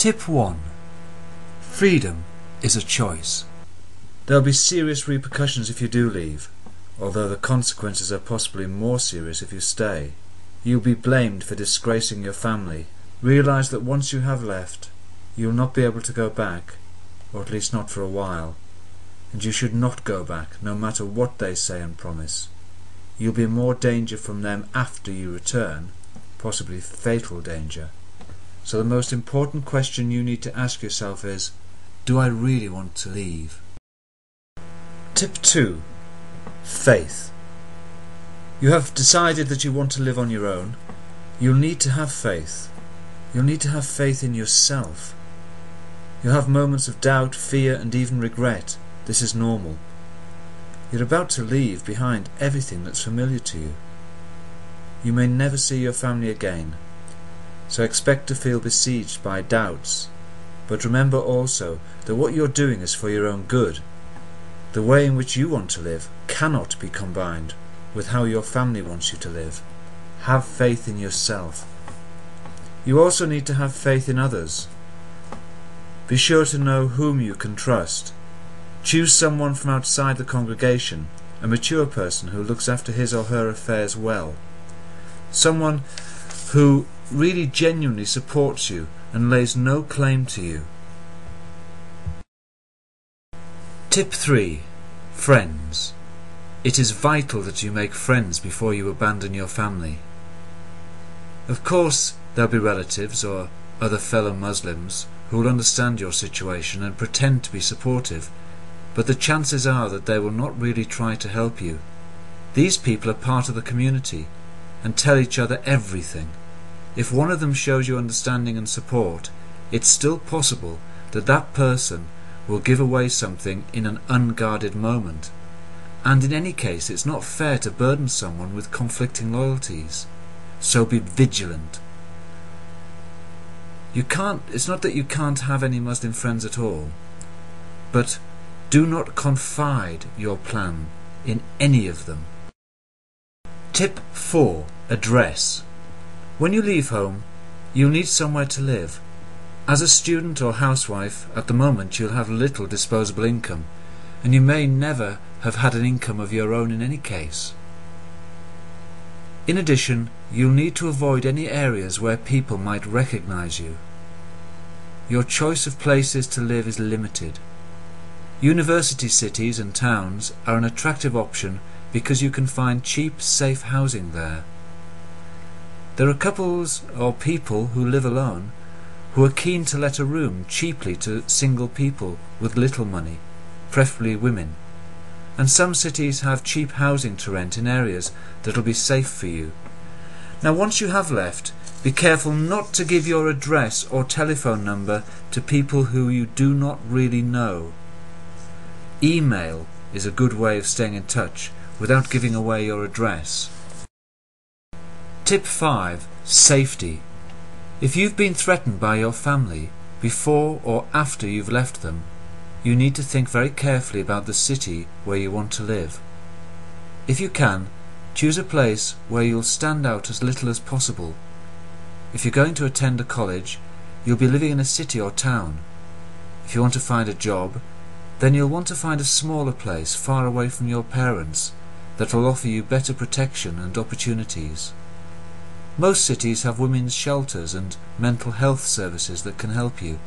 Tip 1. Freedom is a choice. There will be serious repercussions if you do leave, although the consequences are possibly more serious if you stay. You will be blamed for disgracing your family. Realise that once you have left, you will not be able to go back, or at least not for a while, and you should not go back, no matter what they say and promise. You'll be in more danger from them after you return, possibly fatal danger. So the most important question you need to ask yourself is, do I really want to leave? Tip 2. Faith. You have decided that you want to live on your own. You'll need to have faith. You'll need to have faith in yourself. You'll have moments of doubt, fear, and even regret. This is normal. You're about to leave behind everything that's familiar to you. You may never see your family again, so expect to feel besieged by doubts. But remember also that what you're doing is for your own good. The way in which you want to live cannot be combined with how your family wants you to live. Have faith in yourself. You also need to have faith in others. Be sure to know whom you can trust. Choose someone from outside the congregation, a mature person who looks after his or her affairs well. Someone who really genuinely supports you and lays no claim to you. Tip 3. Friends. It is vital that you make friends before you abandon your family. Of course, there'll be relatives or other fellow Muslims who will understand your situation and pretend to be supportive, but the chances are that they will not really try to help you. These people are part of the community and tell each other everything. If one of them shows you understanding and support, it's still possible that that person will give away something in an unguarded moment. And in any case, it's not fair to burden someone with conflicting loyalties. So be vigilant. It's not that you can't have any Muslim friends at all, but do not confide your plan in any of them. Tip 4. Address. When you leave home, you'll need somewhere to live. As a student or housewife, at the moment you'll have little disposable income, and you may never have had an income of your own in any case. In addition, you'll need to avoid any areas where people might recognize you. Your choice of places to live is limited. University cities and towns are an attractive option because you can find cheap, safe housing there. There are couples or people who live alone who are keen to let a room cheaply to single people with little money, preferably women. And some cities have cheap housing to rent in areas that will be safe for you. Now, once you have left, be careful not to give your address or telephone number to people who you do not really know. Email is a good way of staying in touch without giving away your address. Tip 5. Safety. If you've been threatened by your family before or after you've left them, you need to think very carefully about the city where you want to live. If you can, choose a place where you'll stand out as little as possible. If you're going to attend a college, you'll be living in a city or town. If you want to find a job, then you'll want to find a smaller place far away from your parents that will offer you better protection and opportunities. Most cities have women's shelters and mental health services that can help you.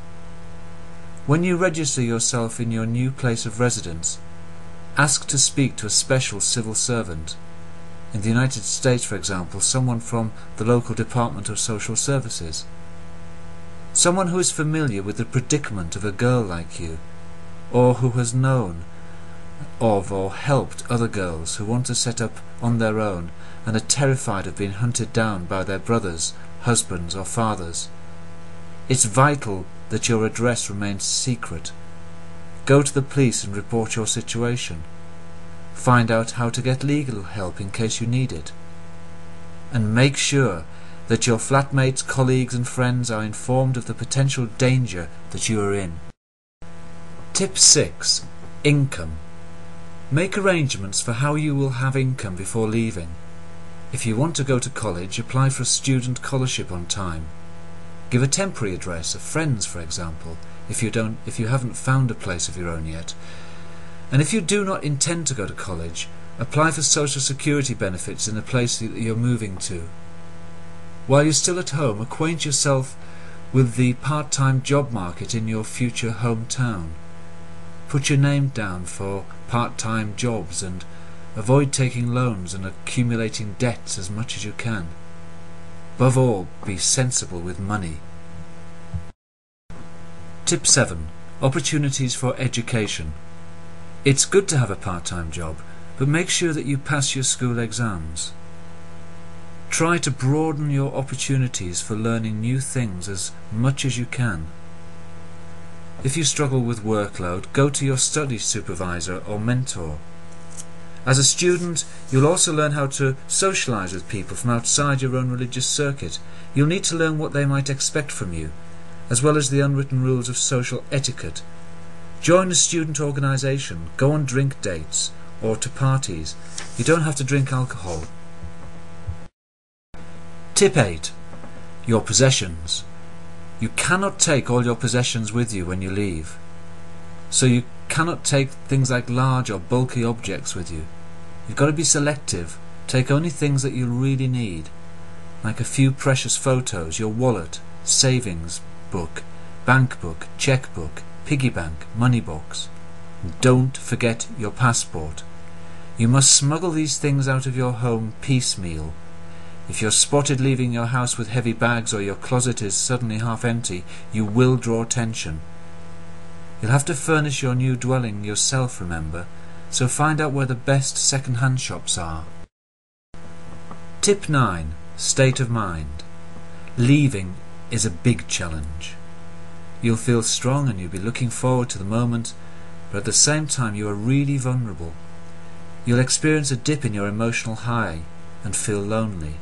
When you register yourself in your new place of residence, ask to speak to a special civil servant. In the United States, for example, someone from the local Department of Social Services. Someone who is familiar with the predicament of a girl like you, or who has known of or helped other girls who want to set up on their own and are terrified of being hunted down by their brothers, husbands or fathers. It's vital that your address remains secret. Go to the police and report your situation. Find out how to get legal help in case you need it. And make sure that your flatmates, colleagues and friends are informed of the potential danger that you are in. Tip 6. Income. Make arrangements for how you will have income before leaving. If you want to go to college, apply for a student scholarship on time. Give a temporary address of friends, for example, if you haven't found a place of your own yet. And if you do not intend to go to college, apply for social security benefits in the place that you're moving to. While you're still at home, acquaint yourself with the part-time job market in your future hometown. Put your name down for part-time jobs and avoid taking loans and accumulating debts as much as you can. Above all, be sensible with money. Tip 7. Opportunities for education. It's good to have a part-time job, but make sure that you pass your school exams. Try to broaden your opportunities for learning new things as much as you can. If you struggle with workload, go to your study supervisor or mentor. As a student, you'll also learn how to socialise with people from outside your own religious circuit. You'll need to learn what they might expect from you, as well as the unwritten rules of social etiquette. Join a student organisation, go on drink dates, or to parties. You don't have to drink alcohol. Tip 8. Your possessions. You cannot take all your possessions with you when you leave. So you cannot take things like large or bulky objects with you. You've got to be selective. Take only things that you really need, like a few precious photos, your wallet, savings book, bank book, checkbook, piggy bank, money box. Don't forget your passport. You must smuggle these things out of your home piecemeal. If you're spotted leaving your house with heavy bags or your closet is suddenly half empty, you will draw attention. You'll have to furnish your new dwelling yourself, remember, so find out where the best second-hand shops are. Tip 9. State of mind. Leaving is a big challenge. You'll feel strong and you'll be looking forward to the moment, but at the same time you are really vulnerable. You'll experience a dip in your emotional high and feel lonely.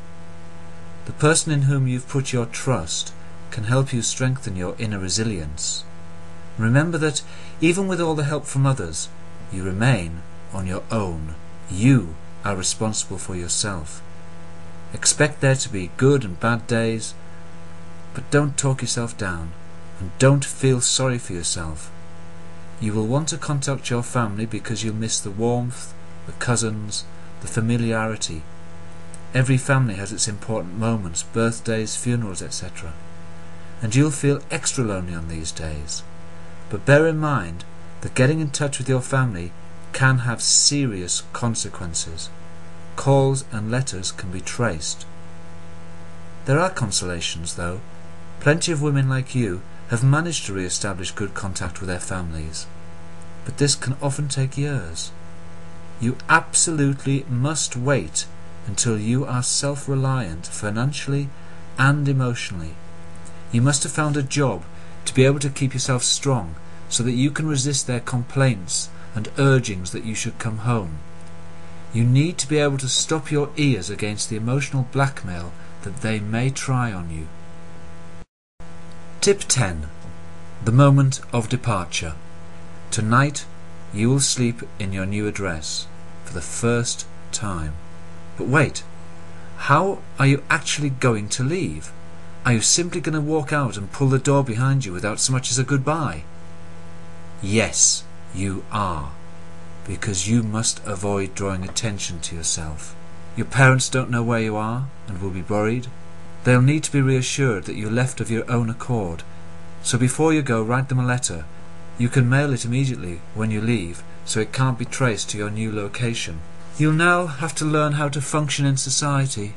The person in whom you've put your trust can help you strengthen your inner resilience. Remember that even with all the help from others, you remain on your own. You are responsible for yourself. Expect there to be good and bad days, but don't talk yourself down and don't feel sorry for yourself. You will want to contact your family because you'll miss the warmth, the cousins, the familiarity. Every family has its important moments, birthdays, funerals, etc. And you'll feel extra lonely on these days. But bear in mind that getting in touch with your family can have serious consequences. Calls and letters can be traced. There are consolations, though. Plenty of women like you have managed to re-establish good contact with their families. But this can often take years. You absolutely must wait until you are self-reliant financially and emotionally. You must have found a job to be able to keep yourself strong so that you can resist their complaints and urgings that you should come home. You need to be able to stop your ears against the emotional blackmail that they may try on you. Tip 10. The moment of departure. Tonight you will sleep in your new address for the first time. But wait, how are you actually going to leave? Are you simply going to walk out and pull the door behind you without so much as a goodbye? Yes, you are, because you must avoid drawing attention to yourself. Your parents don't know where you are and will be worried. They'll need to be reassured that you left of your own accord. So before you go, write them a letter. You can mail it immediately when you leave, so it can't be traced to your new location. You'll now have to learn how to function in society,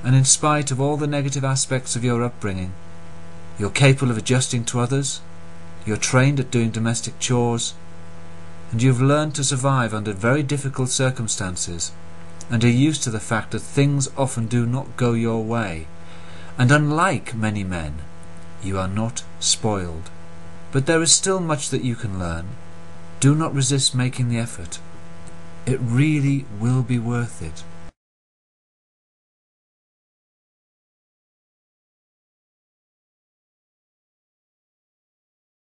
and in spite of all the negative aspects of your upbringing, you're capable of adjusting to others, you're trained at doing domestic chores, and you've learned to survive under very difficult circumstances, and are used to the fact that things often do not go your way. And unlike many men, you are not spoiled. But there is still much that you can learn. Do not resist making the effort. It really will be worth it.